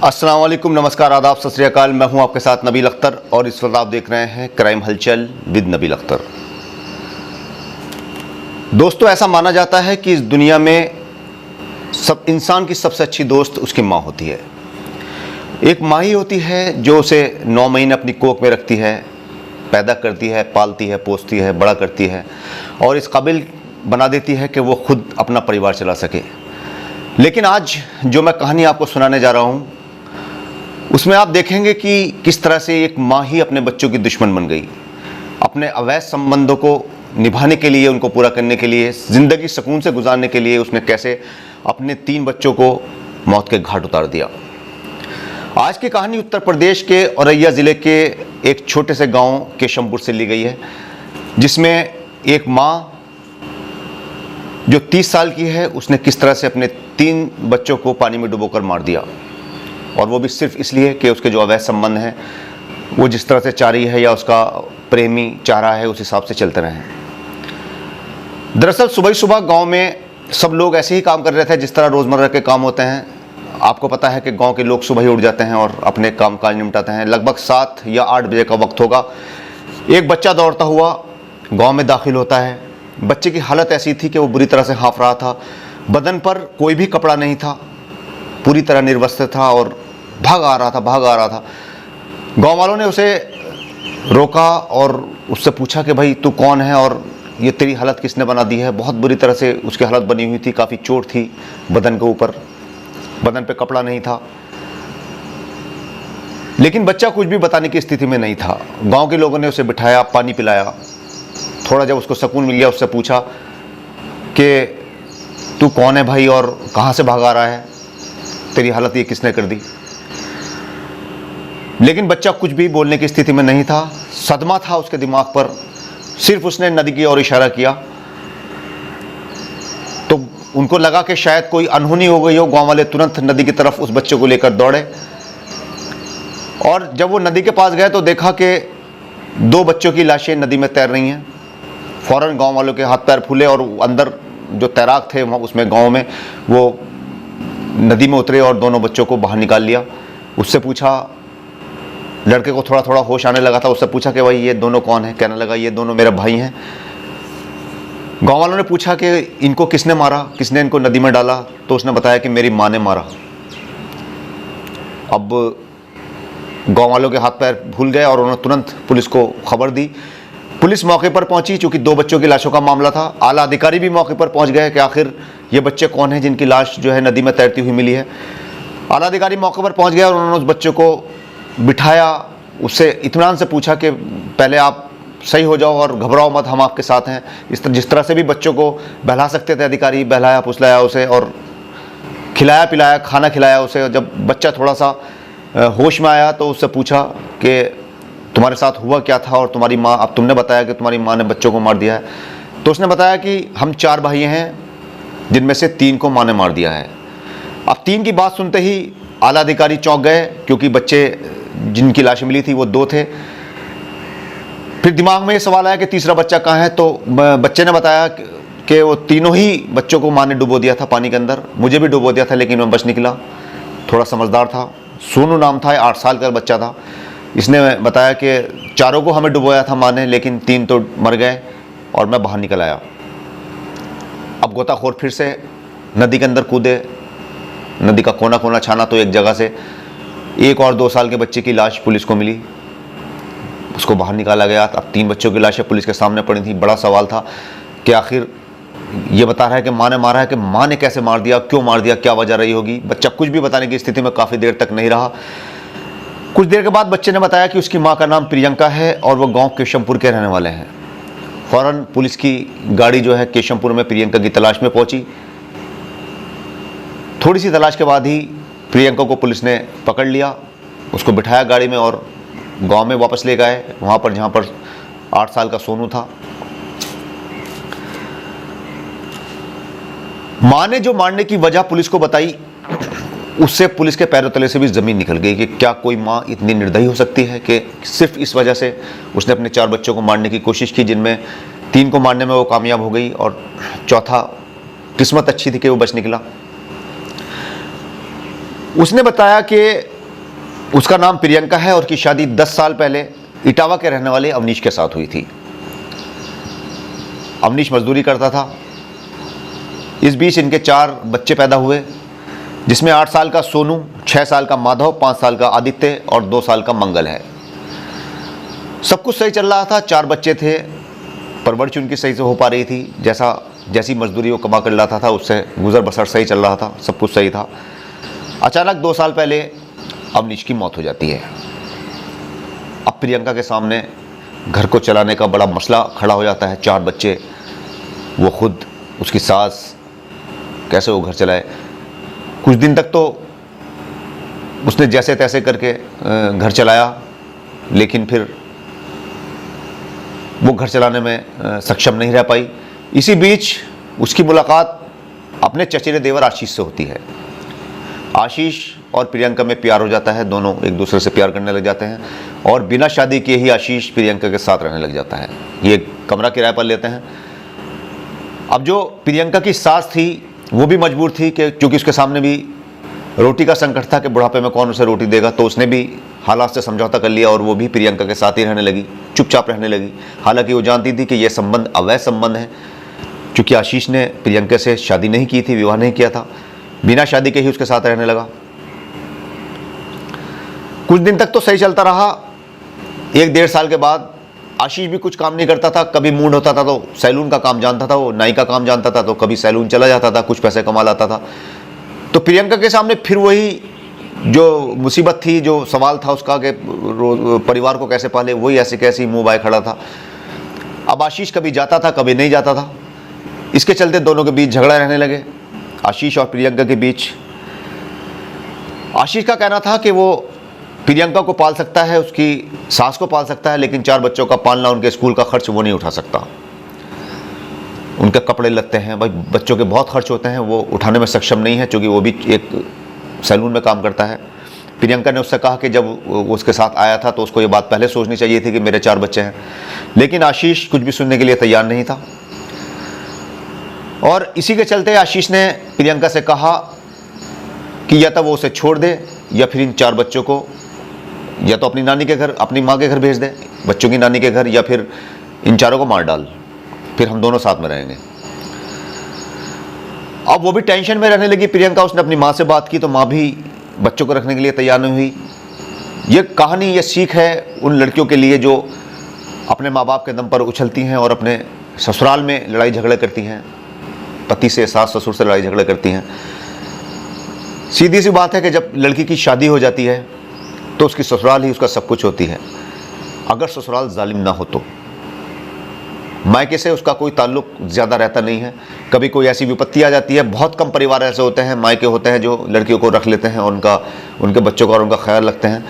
अस्सलाम वालेकुम, नमस्कार, आदाब, सत श्री अकाल। मैं हूं आपके साथ नबील अख्तर और इस वक्त आप देख रहे हैं क्राइम हलचल विद नबील अख्तर। दोस्तों, ऐसा माना जाता है कि इस दुनिया में सब इंसान की सबसे अच्छी दोस्त उसकी माँ होती है। एक माँ ही होती है जो उसे 9 महीने अपनी कोख में रखती है, पैदा करती है, पालती है, पोसती है, बड़ा करती है और इस काबिल बना देती है कि वो खुद अपना परिवार चला सके। लेकिन आज जो मैं कहानी आपको सुनाने जा रहा हूँ उसमें आप देखेंगे कि किस तरह से एक माँ ही अपने बच्चों की दुश्मन बन गई। अपने अवैध संबंधों को निभाने के लिए, उनको पूरा करने के लिए, ज़िंदगी सुकून से गुजारने के लिए उसने कैसे अपने 3 बच्चों को मौत के घाट उतार दिया। आज की कहानी उत्तर प्रदेश के औरैया ज़िले के एक छोटे से गांव केशमपुर से ली गई है, जिसमें एक माँ जो 30 साल की है उसने किस तरह से अपने 3 बच्चों को पानी में डुबोकर मार दिया, और वो भी सिर्फ इसलिए कि उसके जो अवैध संबंध हैं वो जिस तरह से चाह रही है या उसका प्रेमी चाह रहा है उस हिसाब से चलते रहे। दरअसल सुबह सुबह गांव में सब लोग ऐसे ही काम कर रहे थे जिस तरह रोज़मर्रा के काम होते हैं। आपको पता है कि गांव के लोग सुबह ही उठ जाते हैं और अपने काम काज निपटाते हैं। लगभग 7 या 8 बजे का वक्त होगा। एक बच्चा दौड़ता हुआ गाँव में दाखिल होता है। बच्चे की हालत ऐसी थी कि वो बुरी तरह से हाँफ रहा था, बदन पर कोई भी कपड़ा नहीं था, पूरी तरह निर्वस्त्र था और भाग आ रहा था। गांव वालों ने उसे रोका और उससे पूछा कि भाई तू कौन है और ये तेरी हालत किसने बना दी है। बहुत बुरी तरह से उसकी हालत बनी हुई थी, काफ़ी चोट थी बदन के ऊपर, बदन पे कपड़ा नहीं था। लेकिन बच्चा कुछ भी बताने की स्थिति में नहीं था। गांव के लोगों ने उसे बिठाया, पानी पिलाया। थोड़ा जब उसको सुकून मिल गया उससे पूछा कि तू कौन है भाई और कहाँ से भागा रहा है, तेरी हालत ये किसने कर दी। लेकिन बच्चा कुछ भी बोलने की स्थिति में नहीं था। सदमा था उसके दिमाग पर। सिर्फ उसने नदी की ओर इशारा किया तो उनको लगा कि शायद कोई अनहोनी हो गई हो। गांव वाले तुरंत नदी की तरफ उस बच्चे को लेकर दौड़े और जब वो नदी के पास गए तो देखा कि 2 बच्चों की लाशें नदी में तैर रही हैं। फौरन गांव वालों के हाथ पैर फूले और अंदर जो तैराक थे वहाँ उसमें गांव में वो नदी में उतरे और दोनों बच्चों को बाहर निकाल लिया। उससे पूछा, लड़के को थोड़ा थोड़ा होश आने लगा था, उससे पूछा कि भाई ये दोनों कौन है। कहने लगा ये दोनों मेरे भाई हैं। गांव वालों ने पूछा कि इनको किसने मारा, किसने इनको नदी में डाला, तो उसने बताया कि मेरी माँ ने मारा। अब गांव वालों के हाथ पैर भूल गए और उन्होंने तुरंत पुलिस को खबर दी। पुलिस मौके पर पहुंची। चूंकि 2 बच्चों की लाशों का मामला था, आला अधिकारी भी मौके पर पहुंच गए कि आखिर ये बच्चे कौन हैं जिनकी लाश जो है नदी में तैरती हुई मिली है। आला अधिकारी मौके पर पहुंच गए और उन्होंने उस बच्चों को बिठाया। उससे इत्मीनान से पूछा कि पहले आप सही हो जाओ और घबराओ मत, हम आपके साथ हैं। जिस तरह से भी बच्चों को बहला सकते थे अधिकारी, बहलाया फुसलाया उसे और खिलाया पिलाया, खाना खिलाया उसे। जब बच्चा थोड़ा सा होश में आया तो उससे पूछा कि तुम्हारे साथ हुआ क्या था और तुम्हारी माँ, अब तुमने बताया कि तुम्हारी माँ ने बच्चों को मार दिया है। तो उसने बताया कि हम 4 भाई हैं जिनमें से 3 को माँ ने मार दिया है। अब 3 की बात सुनते ही आला अधिकारी चौंक गए, क्योंकि बच्चे जिनकी लाशें मिली थी वो 2 थे। फिर दिमाग में ये सवाल आया कि तीसरा बच्चा कहाँ है। तो बच्चे ने बताया कि वो तीनों ही बच्चों को माँ ने डुबो दिया था पानी के अंदर। मुझे भी डुबो दिया था लेकिन मैं बच निकला। थोड़ा समझदार था, सोनू नाम था, 8 साल का बच्चा था। इसने बताया कि 4 को हमें डुबोया था माँ ने, लेकिन 3 तो मर गए और मैं बाहर निकल आया। अब गोताखोर फिर से नदी के अंदर कूदे। नदी का कोना कोना छाना तो एक जगह से 1 और 2 साल के बच्चे की लाश पुलिस को मिली। उसको बाहर निकाला गया। अब 3 बच्चों की लाशें पुलिस के सामने पड़ी थी। बड़ा सवाल था कि आखिर ये बता रहा है कि माँ ने मारा है, कि माँ ने कैसे मार दिया, क्यों मार दिया, क्या वजह रही होगी। बच्चा कुछ भी बताने की स्थिति में काफ़ी देर तक नहीं रहा। कुछ देर के बाद बच्चे ने बताया कि उसकी माँ का नाम प्रियंका है और वो गांव केशमपुर के रहने वाले हैं। फौरन पुलिस की गाड़ी जो है केशमपुर में प्रियंका की तलाश में पहुंची। थोड़ी सी तलाश के बाद ही प्रियंका को पुलिस ने पकड़ लिया। उसको बिठाया गाड़ी में और गांव में वापस ले गए, वहाँ पर जहाँ पर 8 साल का सोनू था। माँ ने जो मारने की वजह पुलिस को बताई, उससे पुलिस के पैरों तले से भी ज़मीन निकल गई कि क्या कोई माँ इतनी निर्दयी हो सकती है कि सिर्फ इस वजह से उसने अपने 4 बच्चों को मारने की कोशिश की, जिनमें 3 को मारने में वो कामयाब हो गई और चौथा किस्मत अच्छी थी कि वो बच निकला। उसने बताया कि उसका नाम प्रियंका है और की शादी 10 साल पहले इटावा के रहने वाले अवनीश के साथ हुई थी। अवनीश मजदूरी करता था। इस बीच इनके 4 बच्चे पैदा हुए, जिसमें 8 साल का सोनू, 6 साल का माधव, 5 साल का आदित्य और 2 साल का मंगल है। सब कुछ सही चल रहा था, 4 बच्चे थे, परवरिश उनकी सही से हो पा रही थी, जैसी मजदूरी वो कमा कर लाता था उससे गुजर बसर सही चल रहा था, सब कुछ सही था। अचानक 2 साल पहले अवनीश की मौत हो जाती है। अब प्रियंका के सामने घर को चलाने का बड़ा मसला खड़ा हो जाता है। 4 बच्चे, वो खुद, उसकी सास, कैसे वो घर चलाए। कुछ दिन तक तो उसने जैसे तैसे करके घर चलाया, लेकिन फिर वो घर चलाने में सक्षम नहीं रह पाई। इसी बीच उसकी मुलाकात अपने चचेरे देवर आशीष से होती है। आशीष और प्रियंका में प्यार हो जाता है, दोनों एक दूसरे से प्यार करने लग जाते हैं और बिना शादी किए ही आशीष प्रियंका के साथ रहने लग जाता है। ये कमरा किराए पर लेते हैं। अब जो प्रियंका की सास थी वो भी मजबूर थी कि क्योंकि उसके सामने भी रोटी का संकट था कि बुढ़ापे में कौन उसे रोटी देगा, तो उसने भी हालात से समझौता कर लिया और वो भी प्रियंका के साथ ही रहने लगी, चुपचाप रहने लगी। हालांकि वो जानती थी कि ये संबंध अवैध संबंध है, क्योंकि आशीष ने प्रियंका से शादी नहीं की थी, विवाह नहीं किया था, बिना शादी के ही उसके साथ रहने लगा। कुछ दिन तक तो सही चलता रहा। 1-1.5 साल के बाद आशीष भी कुछ काम नहीं करता था। कभी मूड होता था तो सैलून का काम जानता था, वो नाई का काम जानता था, तो कभी सैलून चला जाता था, कुछ पैसे कमा लाता था। तो प्रियंका के सामने फिर वही जो मुसीबत थी, जो सवाल था उसका कि परिवार को कैसे पाले, वही ऐसे कैसे मुंह बाय खड़ा था। अब आशीष कभी जाता था, कभी नहीं जाता था। इसके चलते दोनों के बीच झगड़ा रहने लगे, आशीष और प्रियंका के बीच। आशीष का कहना था कि वो प्रियंका को पाल सकता है, उसकी सास को पाल सकता है, लेकिन 4 बच्चों का पालना, उनके स्कूल का खर्च वो नहीं उठा सकता। उनके कपड़े लगते हैं, भाई बच्चों के बहुत खर्च होते हैं, वो उठाने में सक्षम नहीं है, क्योंकि वो भी एक सैलून में काम करता है। प्रियंका ने उससे कहा कि जब वो उसके साथ आया था तो उसको ये बात पहले सोचनी चाहिए थी कि मेरे 4 बच्चे हैं, लेकिन आशीष कुछ भी सुनने के लिए तैयार नहीं था। और इसी के चलते आशीष ने प्रियंका से कहा कि या तो वो उसे छोड़ दे या फिर इन 4 बच्चों को या तो अपनी नानी के घर, अपनी माँ के घर भेज दे, बच्चों की नानी के घर, या फिर इन 4 को मार डाल, फिर हम दोनों साथ में रहेंगे। अब वो भी टेंशन में रहने लगी प्रियंका। उसने अपनी माँ से बात की तो माँ भी बच्चों को रखने के लिए तैयार नहीं हुई। ये कहानी, ये सीख है उन लड़कियों के लिए जो अपने माँ बाप के दम पर उछलती हैं और अपने ससुराल में लड़ाई झगड़े करती हैं, पति से, सास ससुर से लड़ाई झगड़े करती हैं। सीधी सी बात है कि जब लड़की की शादी हो जाती है तो उसकी ससुराल ही उसका सब कुछ होती है। अगर ससुराल जालिम ना हो तो मायके से उसका कोई ताल्लुक ज़्यादा रहता नहीं है। कभी कोई ऐसी विपत्ति आ जाती है, बहुत कम परिवार ऐसे होते हैं, मायके होते हैं, जो लड़कियों को रख लेते हैं और उनके बच्चों का और उनका ख्याल रखते हैं,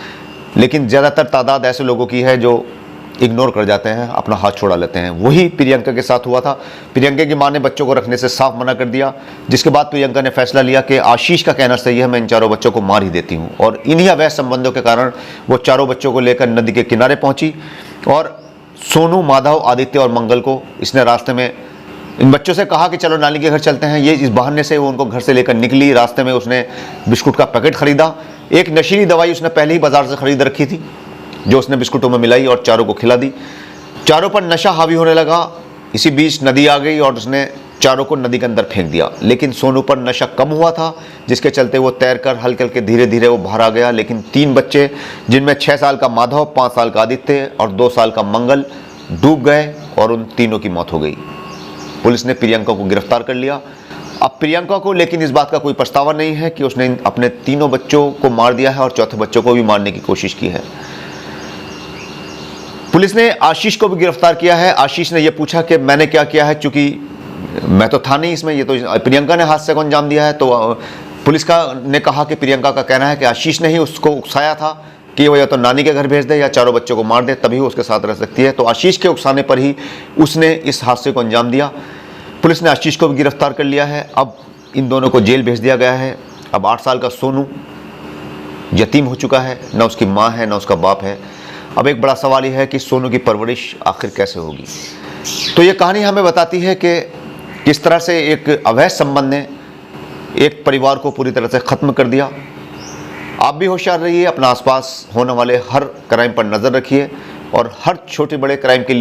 लेकिन ज़्यादातर तादाद ऐसे लोगों की है जो इग्नोर कर जाते हैं, अपना हाथ छोड़ा लेते हैं। वही प्रियंका के साथ हुआ था। प्रियंका की माँ ने बच्चों को रखने से साफ मना कर दिया, जिसके बाद प्रियंका ने फैसला लिया कि आशीष का कहना सही है, मैं इन 4 बच्चों को मार ही देती हूँ। और इन्हीं अवैध संबंधों के कारण वो 4 बच्चों को लेकर नदी के किनारे पहुँची और सोनू, माधव, आदित्य और मंगल को इसने रास्ते में इन बच्चों से कहा कि चलो नानी के घर चलते हैं। ये इस बहाने से वो उनको घर से लेकर निकली। रास्ते में उसने बिस्कुट का पैकेट खरीदा। एक नशीली दवाई उसने पहले ही बाजार से खरीद रखी थी, जो उसने बिस्कुटों में मिलाई और 4 को खिला दी। 4 पर नशा हावी होने लगा। इसी बीच नदी आ गई और उसने 4 को नदी के अंदर फेंक दिया, लेकिन सोनू पर नशा कम हुआ था, जिसके चलते वो तैरकर हल्के हल्के धीरे धीरे वो बाहर आ गया। लेकिन 3 बच्चे, जिनमें 6 साल का माधव, 5 साल का आदित्य और 2 साल का मंगल, डूब गए और उन तीनों की मौत हो गई। पुलिस ने प्रियंका को गिरफ्तार कर लिया। अब प्रियंका को लेकिन इस बात का कोई पछतावा नहीं है कि उसने अपने तीनों बच्चों को मार दिया है और चौथे बच्चों को भी मारने की कोशिश की है। पुलिस ने आशीष को भी गिरफ्तार किया है। आशीष ने यह पूछा कि मैंने क्या किया है, चूंकि मैं तो था नहीं इसमें, ये तो प्रियंका ने हादसे को अंजाम दिया है। तो पुलिस ने कहा कि प्रियंका का कहना है कि आशीष ने ही उसको उकसाया था कि वो या तो नानी के घर भेज दे या 4 बच्चों को मार दे, तभी वो उसके साथ रह सकती है। तो आशीष के उकसाने पर ही उसने इस हादसे को अंजाम दिया। पुलिस ने आशीष को भी गिरफ्तार कर लिया है। अब इन दोनों को जेल भेज दिया गया है। अब 8 साल का सोनू यतीम हो चुका है, न उसकी माँ है न उसका बाप है। अब एक बड़ा सवाल यह है कि सोनू की परवरिश आखिर कैसे होगी। तो ये कहानी हमें बताती है कि किस तरह से एक अवैध संबंध ने एक परिवार को पूरी तरह से ख़त्म कर दिया। आप भी होशियार रहिए, अपना आसपास होने वाले हर क्राइम पर नज़र रखिए और हर छोटे बड़े क्राइम के